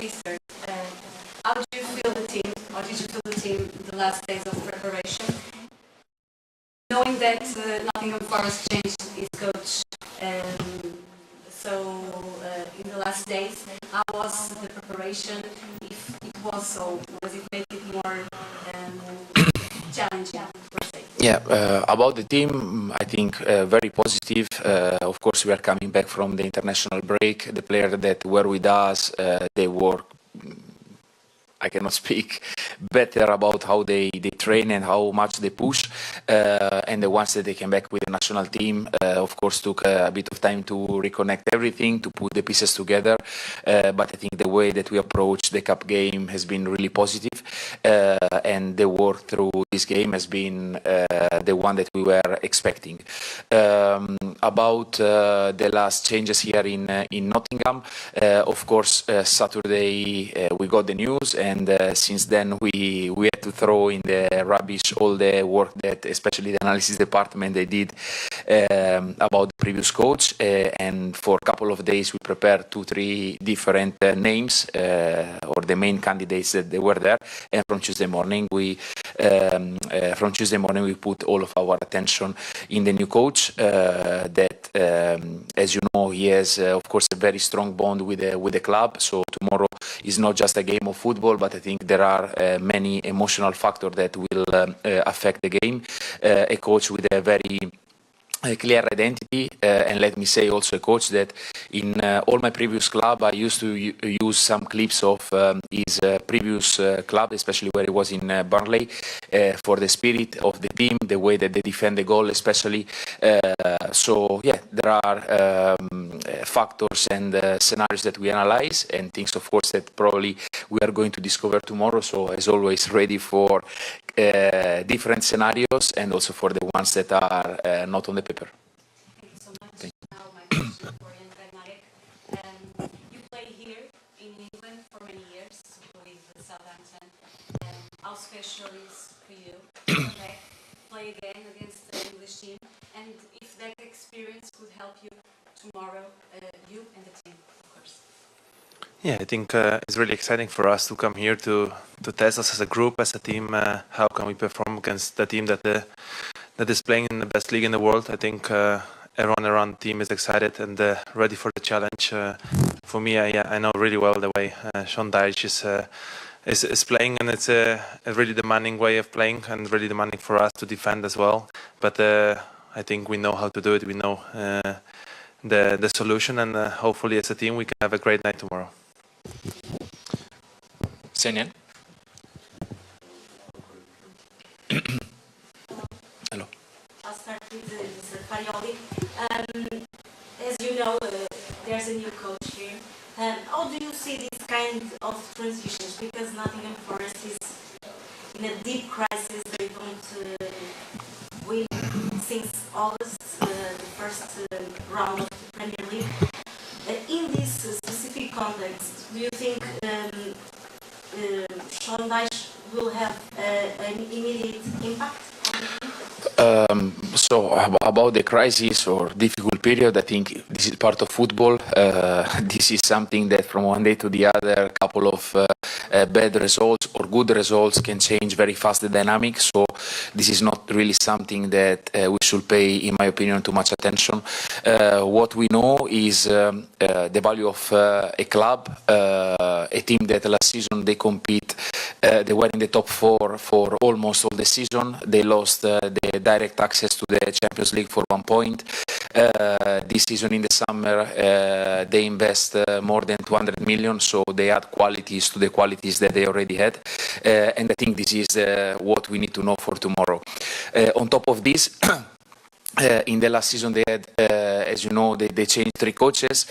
Mr. How do you feel the team? How did you feel the team the last days of preparation? Knowing that Nottingham Forest changed its coach, in the last days, how was the preparation? If it was so, was it make it more challenging, per se? Yeah, about the team, I think very positive. Of course, we are coming back from the international break. The players that were with us, they work. I cannot speak better about how they train and how much they push. And the ones that they came back with the national team, of course, took a bit of time to reconnect everything, to put the pieces together. But I think the way that we approach the cup game has been really positive. And the work through this game has been the one that we were expecting. About the last changes here in Nottingham, of course, Saturday we got the news, and since then we had to throw in the rubbish all the work that, especially the analysis department, they did about the previous coach. And for a couple of days we prepared 2-3 different names or the main candidates that they were there. And from Tuesday morning we put all of our attention in the new coach. That, as you know, he has of course a very strong bond with the club. So tomorrow is not just a game of football, but I think there are many emotional factors that will affect the game. A coach with a very clear identity, and let me say also a coach that in all my previous club I used to use some clips of his previous club, especially where he was in Burnley, for the spirit of the team, the way that they defend the goal especially. So yeah, there are factors and scenarios that we analyze, and things of course that probably we are going to discover tomorrow. So as always, ready for different scenarios and also for the ones that are not on the paper. Thank you so much. Now my question for you, Ganhar. You play here in England for many years with Southampton. How special is for you to come back, play again against the English team, and if that experience could help you tomorrow, you and the team, of course? Yeah, I think it's really exciting for us to come here to test us as a group, as a team. How can we perform against the team that is playing in the best league in the world? I think everyone around the team is excited and ready for the challenge. For me, I know really well the way Sean Dyche is playing, and it's a really demanding way of playing and really demanding for us to defend as well. But I think we know how to do it. We know the solution, and hopefully as a team we can have a great night tomorrow. Senyan? Hello. I'll start with Mr. Farioli. As you know, there's a new coach here. How do you see this kind of transitions? Because Nottingham Forest is in a deep crisis. They don't win since August, the first round of the Premier League. In this specific context, do you think Sean Dyche will have an immediate impact on the team? So about the crisis or difficult period, I think this is part of football. This is something that from one day to the other, a couple of bad results or good results can change very fast the dynamic. So this is not really something that we should pay, in my opinion, too much attention. What we know is the value of a club, a team that last season they compete. They were in the top 4 for almost all the season. They lost the direct access to the Champions League for 1 point. This season in the summer, they invest more than 200 million, so they add qualities to the qualities that they already had. And I think this is what we need to know for tomorrow. On top of this, in the last season they had, as you know, they changed 3 coaches.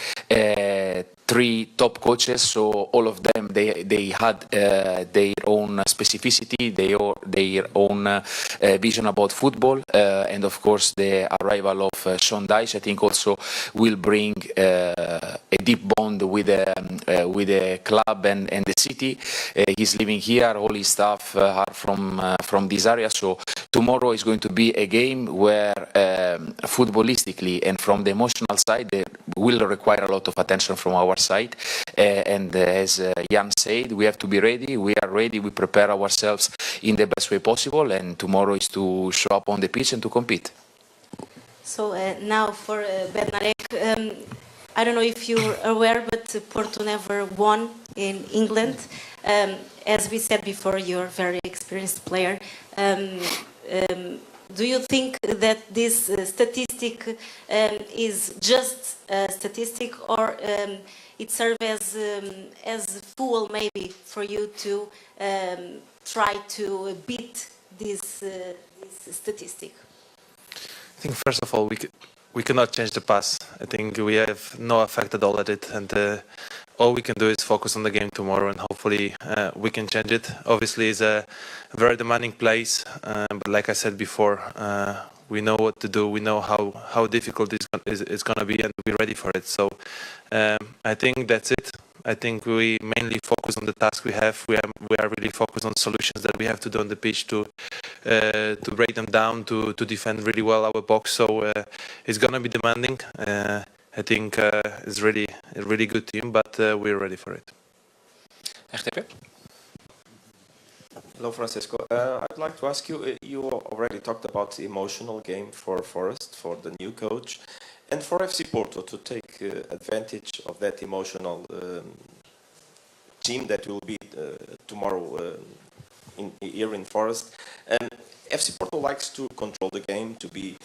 3 top coaches, so all of them they had their own specificity, their own vision about football, and of course the arrival of Sean Dyche I think also will bring a deep bond with the club and the city. He's living here, all his staff are from this area, so tomorrow is going to be a game where footballistically and from the emotional side, they will require a lot of attention from our side. And as Jan said, we have to be ready. We are ready. We prepare ourselves in the best way possible. And tomorrow is to show up on the pitch and to compete. So now for Bednarek, I don't know if you're aware, but Porto never won in England. As we said before, you're a very experienced player. Do you think that this statistic is just a statistic, or it serves as fuel maybe for you to try to beat this statistic? I think first of all, we cannot change the past. I think we have no effect at all at it, and all we can do is focus on the game tomorrow, and hopefully we can change it. Obviously, it's a very demanding place, but like I said before, we know what to do. We know how difficult it's going to be, and we're ready for it. So I think that's it. I think we mainly focus on the task we have. We are really focused on solutions that we have to do on the pitch to break them down, to defend really well our box. So it's gonna be demanding. I think it's really a really good team, but we're ready for it. RTP? Hello, Francesco. I'd like to ask you, you already talked about the emotional game for Forest, for the new coach, and for FC Porto to take advantage of that emotional team that will be tomorrow here in Forest. FC Porto likes to control the game, to be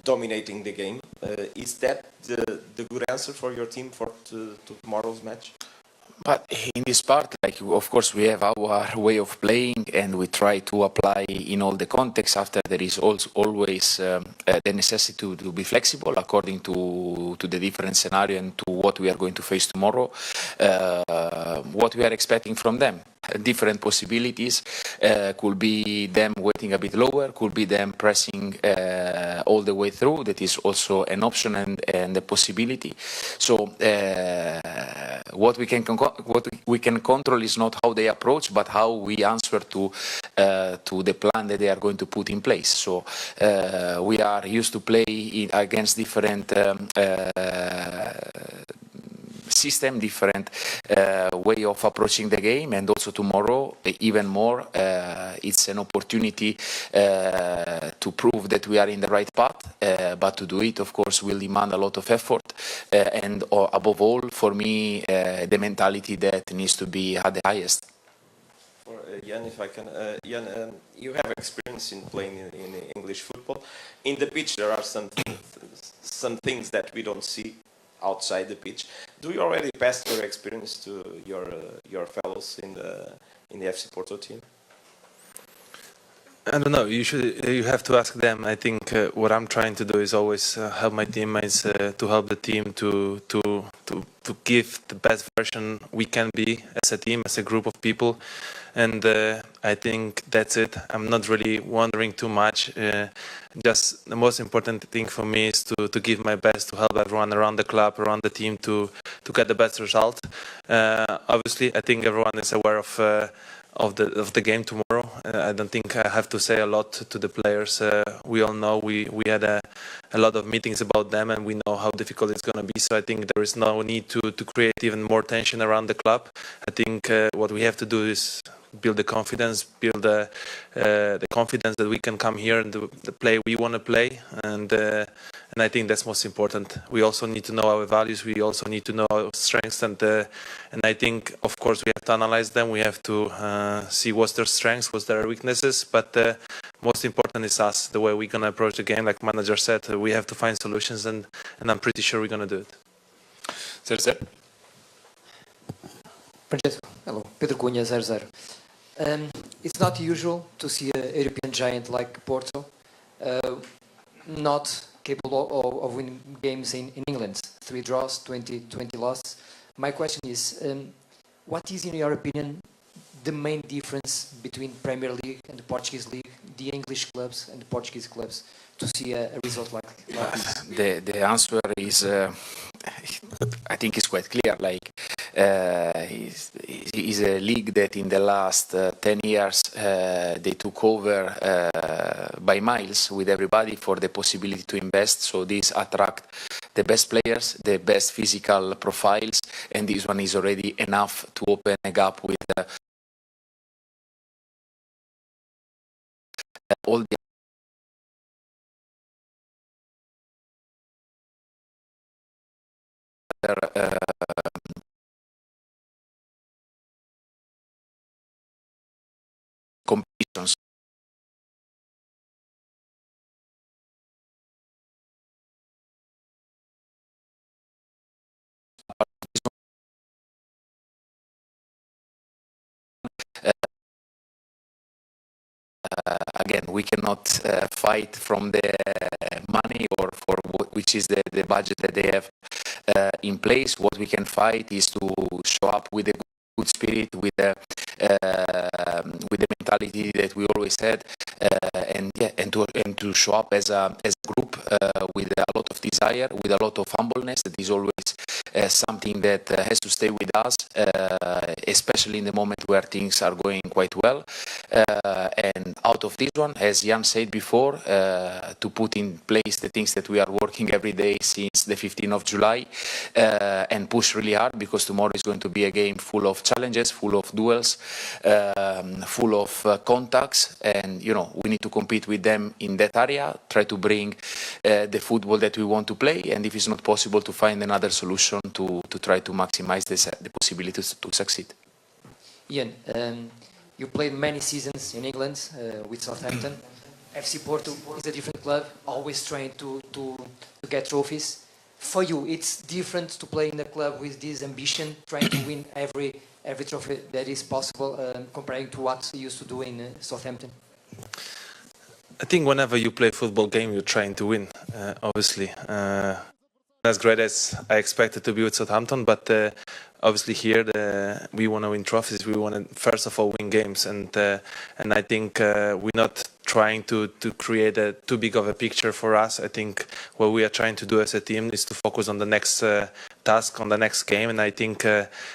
dominating the game. Is that the good answer for your team for tomorrow's match? But in this part, like, of course, we have our way of playing, and we try to apply in all the contexts. After, there is also always the necessity to be flexible according to the different scenario and to what we are going to face tomorrow. What we are expecting from them, different possibilities. Could be them waiting a bit lower, could be them pressing all the way through. That is also an option and a possibility. So what we can control is not how they approach, but how we answer to the plan that they are going to put in place. So we are used to play against different system, different way of approaching the game, and also tomorrow even more it's an opportunity to prove that we are in the right path, but to do it, of course, will demand a lot of effort, and above all, for me, the mentality that needs to be at the highest. For Jan, if I can, Jan, you have experience in playing in English football. In the pitch, there are some things that we don't see outside the pitch. Do you already pass your experience to your fellows in the FC Porto team? I don't know. You have to ask them. I think what I'm trying to do is always help my teammates to help the team to give the best version we can be as a team, as a group of people, and I think that's it. I'm not really wondering too much. Just the most important thing for me is to give my best to help everyone around the club, around the team to get the best result. Obviously, I think everyone is aware of the game tomorrow. I don't think I have to say a lot to the players. We all know we had a lot of meetings about them, and we know how difficult it's going to be. So I think there is no need to create even more tension around the club. I think what we have to do is build the confidence, build the confidence that we can come here and do the play we want to play, and I think that's most important. We also need to know our values. We also need to know our strengths, and I think, of course, we have to analyze them. We have to see what's their strengths, what's their weaknesses, but most important is us, the way we're gonna approach the game. Like manager said, we have to find solutions, and I'm pretty sure we're gonna do it. Terceiro. Francesco, hello. Pedro Cunha, 0-0. It's not usual to see a European giant like Porto not capable of winning games in England. 3 draws, 20 losses. My question is, what is, in your opinion, the main difference between Premier League and the Portuguese League, the English clubs and the Portuguese clubs, to see a result like this? The answer is I think it's quite clear. Like, is a league that in the last 10 years they took over by miles with everybody for the possibility to invest. So this attract the best players, the best physical profiles, and this one is already enough to open a gap with all the other competitions. Again, we cannot fight from the money or for which is the budget that they have in place. What we can fight is to show up with a good spirit, with the mentality that we always had, and to show up as a group with a lot of desire, with a lot of humbleness. That is always something that has to stay with us, especially in the moment where things are going quite well. And out of this one, as Jan said before, to put in place the things that we are working every day since the 15th of July, and push really hard, because tomorrow is going to be a game full of challenges, full of duels, full of contacts, and we need to compete with them in that area, try to bring the football that we want to play, and if it's not possible, to find another solution to try to maximize the possibilities to succeed. Ian, you played many seasons in England with Southampton. FC Porto is a different club, always trying to get trophies. For you, it's different to play in a club with this ambition, trying to win every trophy that is possible, comparing to what you used to do in Southampton? I think whenever you play a football game, you're trying to win, obviously. As great as I expected to be with Southampton, but obviously here we want to win trophies. We want to first of all win games, and I think we're not trying to create too big of a picture for us. I think what we are trying to do as a team is to focus on the next task, on the next game, and I think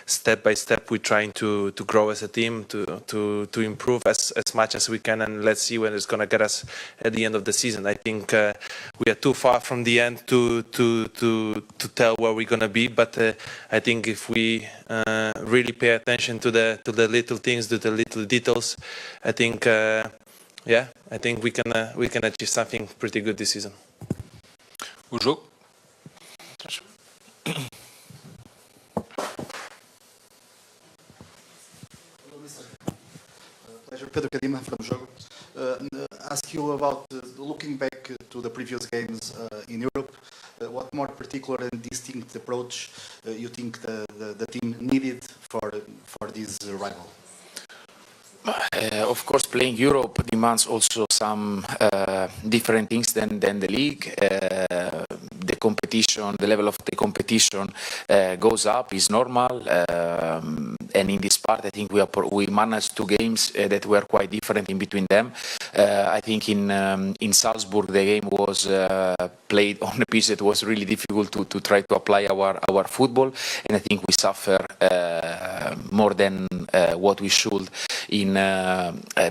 step by step we're trying to grow as a team, to improve as much as we can, and let's see where it's going to get us at the end of the season. I think we are too far from the end to tell where we're going to be, but I think if we really pay attention to the little things, to the little details, I think I think we can achieve something pretty good this season. O jogo? Pleasure, Pedro Cadima from Jogo. Ask you about looking back to the previous games in Europe. What more particular and distinct approach you think the team needed for this rival? Of course, playing Europe demands also some different things than the league. The competition, the level of the competition goes up, is normal. And in this part, I think we managed two games that were quite different in between them. I think in Salzburg the game was played on a pitch that was really difficult to try to apply our football, and I think we suffer more than what we should in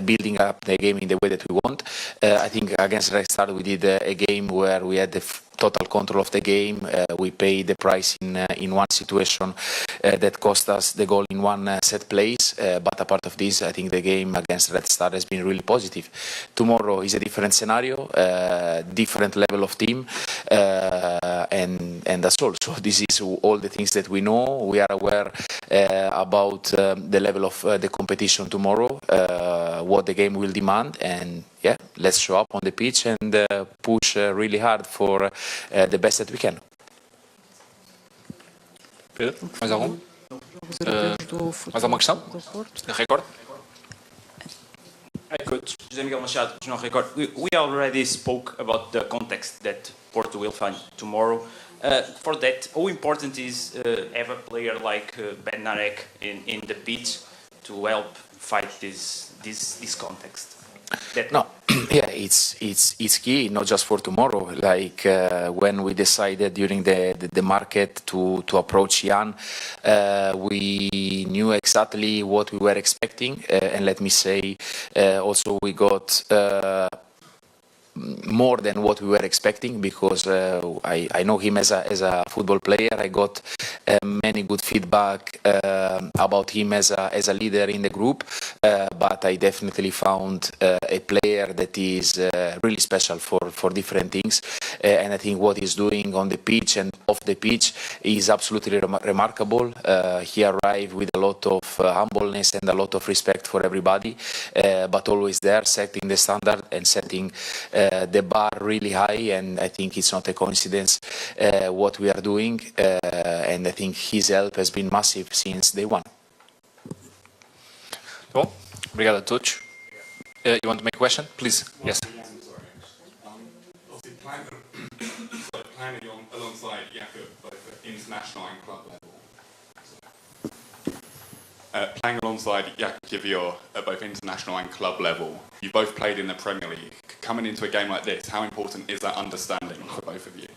building up the game in the way that we want. I think against Red Star we did a game where we had the total control of the game. We paid the price in one situation that cost us the goal in one set plays. But apart of this, I think the game against Red Star has been really positive. Tomorrow is a different scenario, different level of team, and that's all. So this is all the things that we know. We are aware about the level of the competition tomorrow, what the game will demand, and yeah, let's show up on the pitch and push really hard for the best that we can. Pedro, mais algum? Mais alguma questão? Na Record? Hi, Coach. José Miguel Machado, Jornal Record. We already spoke about the context that Porto will find tomorrow. For that, how important is have a player like Ben Narek in the pitch to help fight this context? No, Yeah, it's key, not just for tomorrow. Like when we decided during the market to approach Jan, we knew exactly what we were expecting, and let me say, also we got more than what we were expecting, because I know him as a football player. I got many good feedback about him as a leader in the group, but I definitely found a player that is really special for different things, and I think what he's doing on the pitch and off the pitch is absolutely remarkable. He arrived with a lot of humbleness and a lot of respect for everybody, but always there, setting the standard and setting the bar really high, and I think it's not a coincidence what we are doing, and I think his help has been massive since day one. Bom, obrigado a todos. You want to make a question? Please. Yes. Obviously playing alongside Jakub, both at international and club level. Playing alongside Jakub at both international and club level, you both played in the Premier League. Coming into a game like this, how important is that understanding for both of you?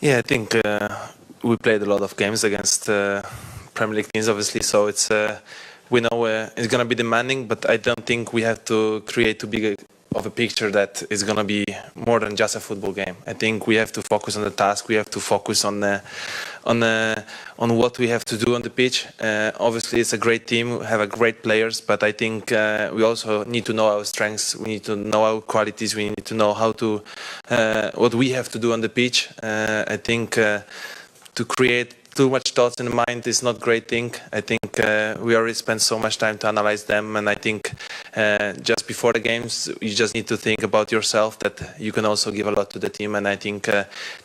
Yeah, I think we played a lot of games against Premier League teams, obviously, so it's we know it's going to be demanding, but I don't think we have to create too big of a picture that is going to be more than just a football game. I think we have to focus on the task. We have to focus on what we have to do on the pitch. Obviously, it's a great team. We have great players, but I think we also need to know our strengths. We need to know our qualities. We need to know how to what we have to do on the pitch. I think to create too much thoughts in the mind is not a great thing. I think we already spent so much time to analyze them, and I think just before the games you just need to think about yourself, that you can also give a lot to the team, and I think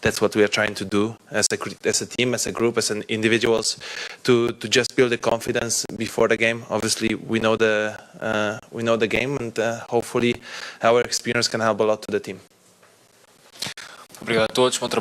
that's what we are trying to do as a team, as a group, as an individuals, to just build the confidence before the game. Obviously we know the game, and hopefully our experience can help a lot to the team. Obrigado a todos. Bom trabalho.